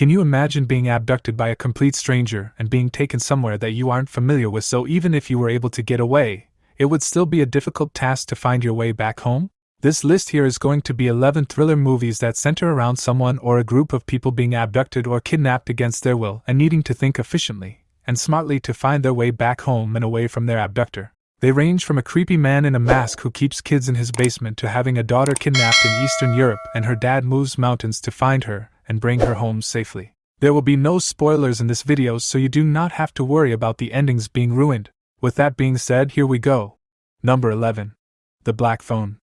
Can you imagine being abducted by a complete stranger and being taken somewhere that you aren't familiar with? So even if you were able to get away, it would still be a difficult task to find your way back home? This list here is going to be 11 thriller movies that center around someone or a group of people being abducted or kidnapped against their will and needing to think efficiently and smartly to find their way back home and away from their abductor. They range from a creepy man in a mask who keeps kids in his basement to having a daughter kidnapped in Eastern Europe and her dad moves mountains to find her and bring her home safely. There will be no spoilers in this video, so you do not have to worry about the endings being ruined. With that being said, here we go. Number 11. The Black Phone.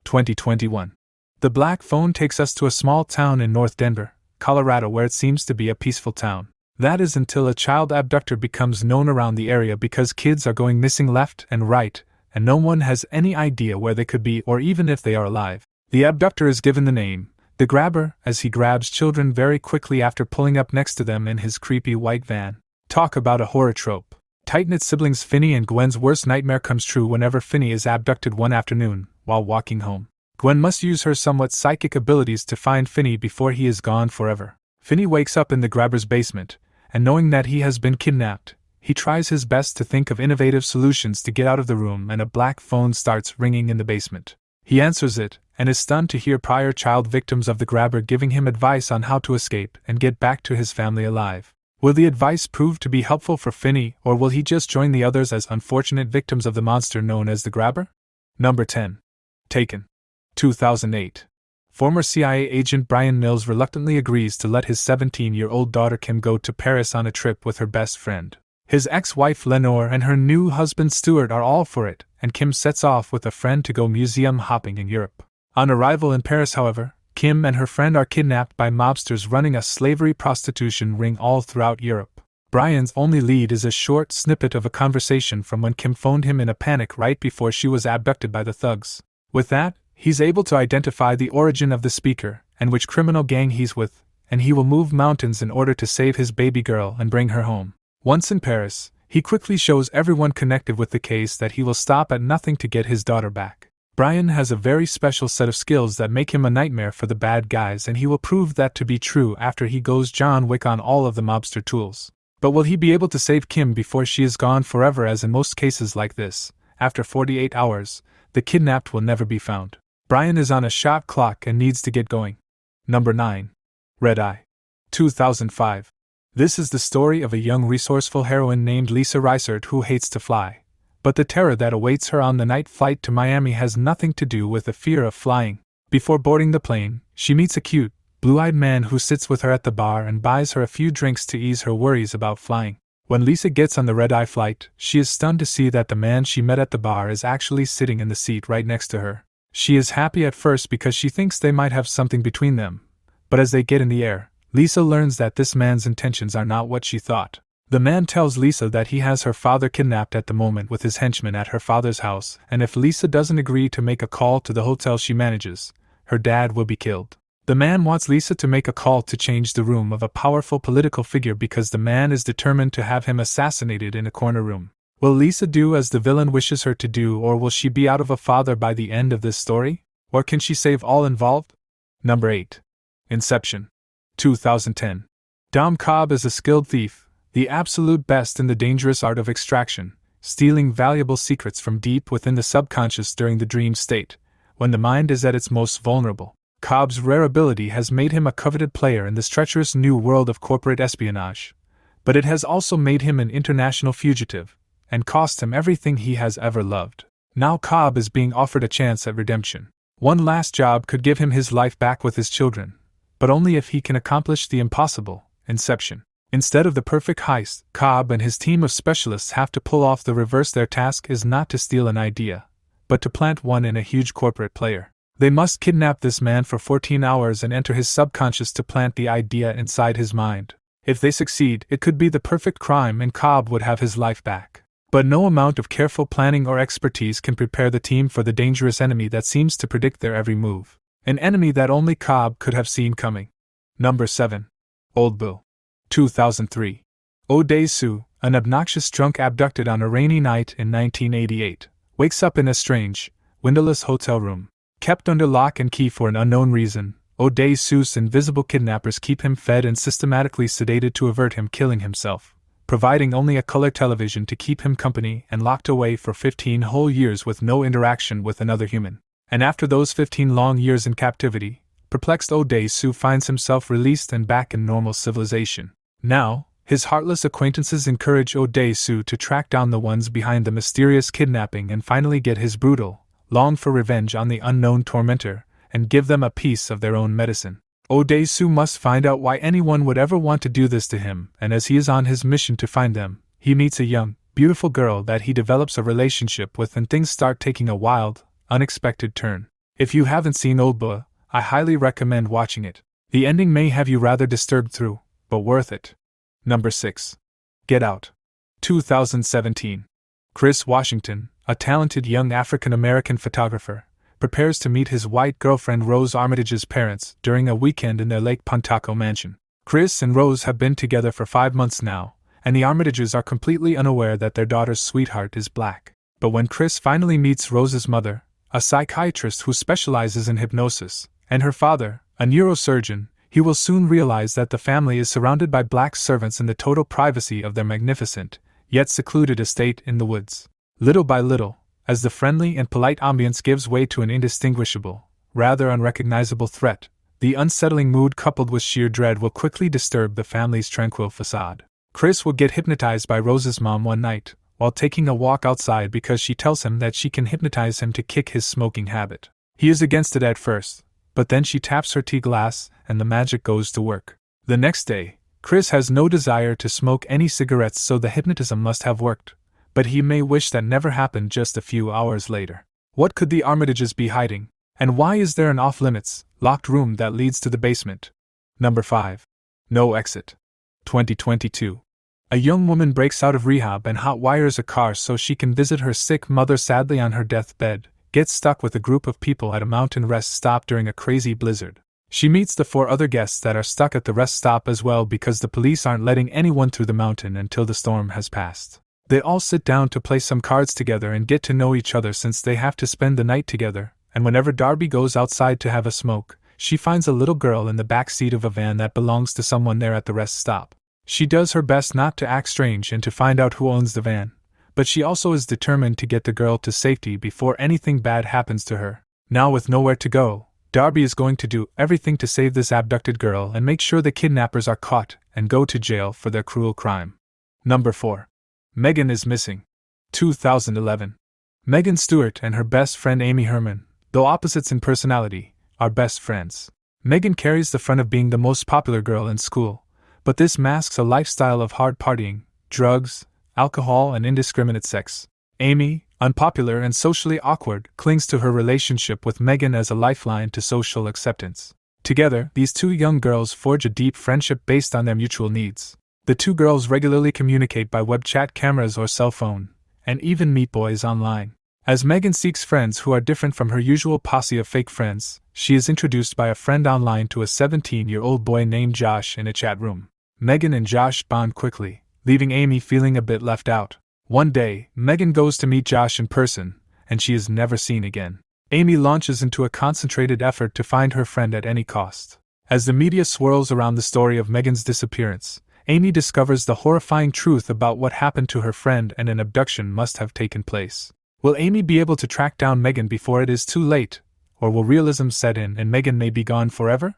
2021. The Black Phone takes us to a small town in North Denver, Colorado, where it seems to be a peaceful town. That is until a child abductor becomes known around the area because kids are going missing left and right, and no one has any idea where they could be or even if they are alive. The abductor is given the name, the Grabber, as he grabs children very quickly after pulling up next to them in his creepy white van. Talk about a horror trope. Tight-knit siblings Finney and Gwen's worst nightmare comes true whenever Finney is abducted one afternoon while walking home. Gwen must use her somewhat psychic abilities to find Finney before he is gone forever. Finney wakes up in the Grabber's basement, and knowing that he has been kidnapped, he tries his best to think of innovative solutions to get out of the room, and a black phone starts ringing in the basement. He answers it, and is stunned to hear prior child victims of the Grabber giving him advice on how to escape and get back to his family alive. Will the advice prove to be helpful for Finney, or will he just join the others as unfortunate victims of the monster known as the Grabber? Number 10. Taken. 2008. Former CIA agent Brian Mills reluctantly agrees to let his 17-year-old daughter Kim go to Paris on a trip with her best friend. His ex-wife Lenore and her new husband Stuart are all for it, and Kim sets off with a friend to go museum hopping in Europe. On arrival in Paris, however, Kim and her friend are kidnapped by mobsters running a slavery prostitution ring all throughout Europe. Brian's only lead is a short snippet of a conversation from when Kim phoned him in a panic right before she was abducted by the thugs. With that, he's able to identify the origin of the speaker and which criminal gang he's with, and he will move mountains in order to save his baby girl and bring her home. Once in Paris, he quickly shows everyone connected with the case that he will stop at nothing to get his daughter back. Brian has a very special set of skills that make him a nightmare for the bad guys, and he will prove that to be true after he goes John Wick on all of the mobster tools. But will he be able to save Kim before she is gone forever? As in most cases like this, after 48 hours, the kidnapped will never be found. Brian is on a shot clock and needs to get going. Number 9. Red Eye. 2005. This is the story of a young resourceful heroine named Lisa Reisert who hates to fly. But the terror that awaits her on the night flight to Miami has nothing to do with the fear of flying. Before boarding the plane, she meets a cute, blue-eyed man who sits with her at the bar and buys her a few drinks to ease her worries about flying. When Lisa gets on the red-eye flight, she is stunned to see that the man she met at the bar is actually sitting in the seat right next to her. She is happy at first because she thinks they might have something between them, but as they get in the air, Lisa learns that this man's intentions are not what she thought. The man tells Lisa that he has her father kidnapped at the moment with his henchmen at her father's house, and if Lisa doesn't agree to make a call to the hotel she manages, her dad will be killed. The man wants Lisa to make a call to change the room of a powerful political figure because the man is determined to have him assassinated in a corner room. Will Lisa do as the villain wishes her to do, or will she be out of a father by the end of this story? Or can she save all involved? Number 8. Inception. 2010. Dom Cobb is a skilled thief, the absolute best in the dangerous art of extraction, stealing valuable secrets from deep within the subconscious during the dream state, when the mind is at its most vulnerable. Cobb's rare ability has made him a coveted player in this treacherous new world of corporate espionage, but it has also made him an international fugitive, and cost him everything he has ever loved. Now Cobb is being offered a chance at redemption. One last job could give him his life back with his children, but only if he can accomplish the impossible, Inception. Instead of the perfect heist, Cobb and his team of specialists have to pull off the reverse. Their task is not to steal an idea, but to plant one in a huge corporate player. They must kidnap this man for 14 hours and enter his subconscious to plant the idea inside his mind. If they succeed, it could be the perfect crime and Cobb would have his life back. But no amount of careful planning or expertise can prepare the team for the dangerous enemy that seems to predict their every move. An enemy that only Cobb could have seen coming. Number 7. Oldboy. 2003. Dae-soo, an obnoxious drunk abducted on a rainy night in 1988, wakes up in a strange, windowless hotel room. Kept under lock and key for an unknown reason, Odaysu's invisible kidnappers keep him fed and systematically sedated to avert him killing himself, providing only a color television to keep him company and locked away for 15 whole years with no interaction with another human. And after those 15 long years in captivity, perplexed Odaysu finds himself released and back in normal civilization. Now, his heartless acquaintances encourage Odaysu to track down the ones behind the mysterious kidnapping and finally get his brutal, long for revenge on the unknown tormentor, and give them a piece of their own medicine. Odaysu must find out why anyone would ever want to do this to him, and as he is on his mission to find them, he meets a young, beautiful girl that he develops a relationship with and things start taking a wild, unexpected turn. If you haven't seen Oldboy, I highly recommend watching it. The ending may have you rather disturbed through, but worth it. Number 6. Get Out. 2017. Chris Washington, a talented young African-American photographer, prepares to meet his white girlfriend Rose Armitage's parents during a weekend in their Lake Pontaco mansion. Chris and Rose have been together for 5 months now, and the Armitages are completely unaware that their daughter's sweetheart is black. But when Chris finally meets Rose's mother, a psychiatrist who specializes in hypnosis, and her father, a neurosurgeon, he will soon realize that the family is surrounded by black servants in the total privacy of their magnificent, yet secluded estate in the woods. Little by little, as the friendly and polite ambience gives way to an indistinguishable, rather unrecognizable threat, the unsettling mood coupled with sheer dread will quickly disturb the family's tranquil facade. Chris will get hypnotized by Rose's mom one night, while taking a walk outside because she tells him that she can hypnotize him to kick his smoking habit. He is against it at first, but then she taps her tea glass and the magic goes to work. The next day, Chris has no desire to smoke any cigarettes, so the hypnotism must have worked. But he may wish that never happened just a few hours later. What could the Armitages be hiding? And why is there an off-limits, locked room that leads to the basement? Number 5. No Exit. 2022. A young woman breaks out of rehab and hot wires a car so she can visit her sick mother sadly on her deathbed, gets stuck with a group of people at a mountain rest stop during a crazy blizzard. She meets the 4 other guests that are stuck at the rest stop as well because the police aren't letting anyone through the mountain until the storm has passed. They all sit down to play some cards together and get to know each other since they have to spend the night together, and whenever Darby goes outside to have a smoke, she finds a little girl in the back seat of a van that belongs to someone there at the rest stop. She does her best not to act strange and to find out who owns the van, but she also is determined to get the girl to safety before anything bad happens to her. Now with nowhere to go, Darby is going to do everything to save this abducted girl and make sure the kidnappers are caught and go to jail for their cruel crime. Number 4. Megan is Missing. 2011. Megan Stewart and her best friend Amy Herman, though opposites in personality, are best friends. Megan carries the front of being the most popular girl in school, but this masks a lifestyle of hard partying, drugs, alcohol, and indiscriminate sex. Amy, unpopular and socially awkward, clings to her relationship with Megan as a lifeline to social acceptance. Together, these two young girls forge a deep friendship based on their mutual needs. The two girls regularly communicate by web chat cameras or cell phone, and even meet boys online. As Megan seeks friends who are different from her usual posse of fake friends, she is introduced by a friend online to a 17-year-old boy named Josh in a chat room. Megan and Josh bond quickly, leaving Amy feeling a bit left out. One day, Megan goes to meet Josh in person, and she is never seen again. Amy launches into a concentrated effort to find her friend at any cost. As the media swirls around the story of Megan's disappearance, Amy discovers the horrifying truth about what happened to her friend, and an abduction must have taken place. Will Amy be able to track down Megan before it is too late, or will realism set in and Megan may be gone forever?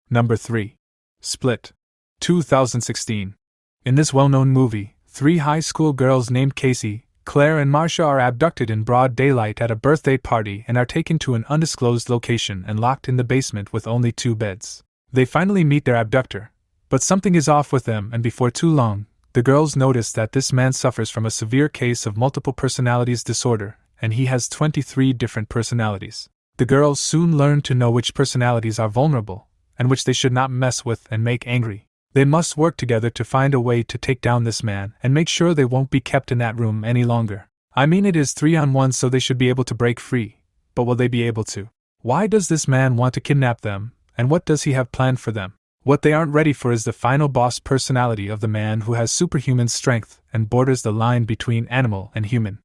Number 3. Split. 2016. In this well-known movie, 3 high school girls named Casey, Claire, and Marcia are abducted in broad daylight at a birthday party and are taken to an undisclosed location and locked in the basement with only 2 beds. They finally meet their abductor, but something is off with them, and before too long, the girls notice that this man suffers from a severe case of multiple personalities disorder, and he has 23 different personalities. The girls soon learn to know which personalities are vulnerable, and which they should not mess with and make angry. They must work together to find a way to take down this man and make sure they won't be kept in that room any longer. I mean, it is 3-on-1, so they should be able to break free, but will they be able to? Why does this man want to kidnap them, and what does he have planned for them? What they aren't ready for is the final boss personality of the man who has superhuman strength and borders the line between animal and human.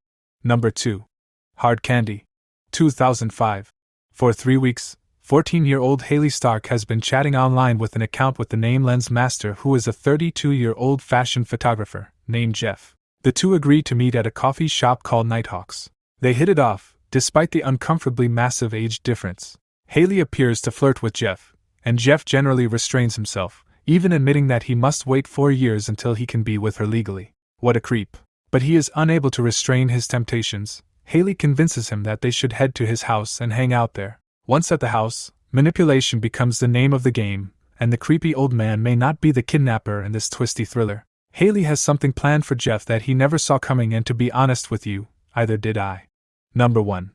Number 2. Hard Candy. 2005. For 3 weeks, 14-year-old Haley Stark has been chatting online with an account with the name Lens Master, who is a 32-year-old fashion photographer named Jeff. The two agree to meet at a coffee shop called Nighthawks. They hit it off, despite the uncomfortably massive age difference. Haley appears to flirt with Jeff, and Jeff generally restrains himself, even admitting that he must wait 4 years until he can be with her legally. What a creep. But he is unable to restrain his temptations. Haley convinces him that they should head to his house and hang out there. Once at the house, manipulation becomes the name of the game, and the creepy old man may not be the kidnapper in this twisty thriller. Haley has something planned for Jeff that he never saw coming, and to be honest with you, either did I. Number 1.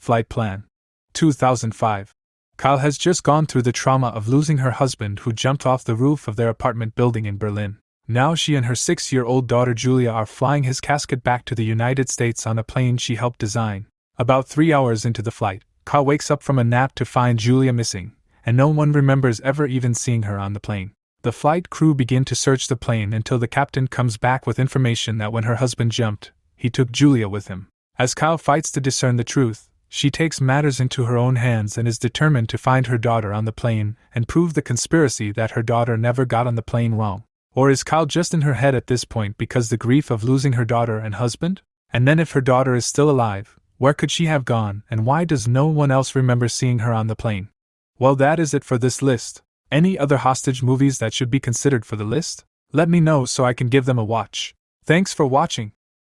Flightplan. 2005. Kyle has just gone through the trauma of losing her husband, who jumped off the roof of their apartment building in Berlin. Now she and her 6-year-old daughter Julia are flying his casket back to the United States on a plane she helped design. About 3 hours into the flight, Kyle wakes up from a nap to find Julia missing, and no one remembers ever even seeing her on the plane. The flight crew begin to search the plane until the captain comes back with information that when her husband jumped, he took Julia with him. As Kyle fights to discern the truth, she takes matters into her own hands and is determined to find her daughter on the plane and prove the conspiracy that her daughter never got on the plane wrong. Or is Kyle just in her head at this point because the grief of losing her daughter and husband? And then if her daughter is still alive, where could she have gone, and why does no one else remember seeing her on the plane? Well, that is it for this list. Any other hostage movies that should be considered for the list? Let me know so I can give them a watch. Thanks for watching.